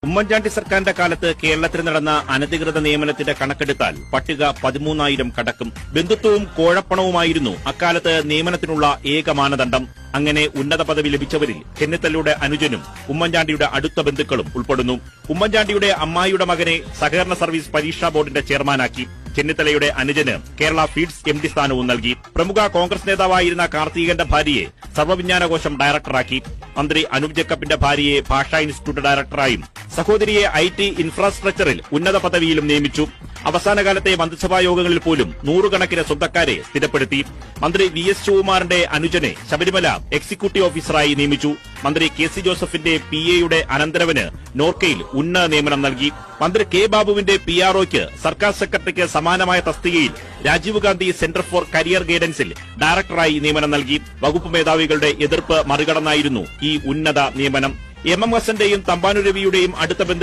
ഉമ്മൻചാണ്ടി സർക്കാരിന്റെ കാലത്ത് കേരളത്തിൽ നടന്ന അനധികൃത നിയമനത്തിന്റെ കണക്കെടുത്താൽ പട്ടിക 13,000 കടക്കും. ബന്ധുത്വവും കോഴപ്പണവുമായിരുന്നു അക്കാലത്ത് നിയമനത്തിനുള്ള ഏക മാനദണ്ഡം. അങ്ങനെ ഉന്നത പദവി ലഭിച്ചവരിൽ ചെന്നിത്തലയുടെ അനുജനും ഉമ്മൻചാണ്ടിയുടെ അടുത്ത ബന്ധുക്കളും ഉൾപ്പെടുന്നു. ഉമ്മൻചാണ്ടിയുടെ അമ്മായിയുടെ മകനെ സഹകരണ സർവീസ് പരീക്ഷാ ബോർഡിന്റെ ചെയർമാനാക്കി. ചെന്നിത്തലയുടെ അനുജന് കേരള ഫീഡ്സ് MD സ്ഥാനവും നൽകി. പ്രമുഖ കോൺഗ്രസ് നേതാവായിരുന്ന കാർത്തികന്റെ ഭാര്യയെ സർവ്വവിജ്ഞാനകോശം ഡയറക്ടറാക്കി. മന്ത്രി അനൂപ് ജേക്കബിന്റെ ഭാര്യയെ ഭാഷാ ഇൻസ്റ്റിറ്റ്യൂട്ട് ഡയറക്ടറായും സഹോദരിയെ IT ഇൻഫ്രാസ്ട്രക്ചറിൽ ഉന്നത പദവിയിലും നിയമിച്ചു. അവസാനകാലത്തെ മന്ത്രിസഭാ യോഗങ്ങളിൽ പോലും നൂറുകണക്കിന് സ്വന്തക്കാരെ സ്ഥിരപ്പെടുത്തി. മന്ത്രി VS ശിവകുമാറിന്റെ അനുജനെ ശബരിമല എക്സിക്യൂട്ടീവ് ഓഫീസറായി നിയമിച്ചു. മന്ത്രി KC ജോസഫിന്റെ PA അനന്തരവന് നോർക്കയിൽ ഉന്നത നിയമനം നൽകി. മന്ത്രി K ബാബുവിന്റെ PROയ്ക്ക് സർക്കാർ സെക്രട്ടറിക്ക് സമാനമായ തസ്തികയിൽ Rajiv Gandhi centre for career ഗൈഡൻസിൽ ഡയറക്ടറായി നിയമനം നൽകി. വകുപ്പ് മേധാവികളുടെ എതിർപ്പ് മറികടന്നായിരുന്നു ഈ ഉന്നത നിയമനം. MM ഹസന്റെയും തമ്പാനു രവിയുടെയും അടുത്ത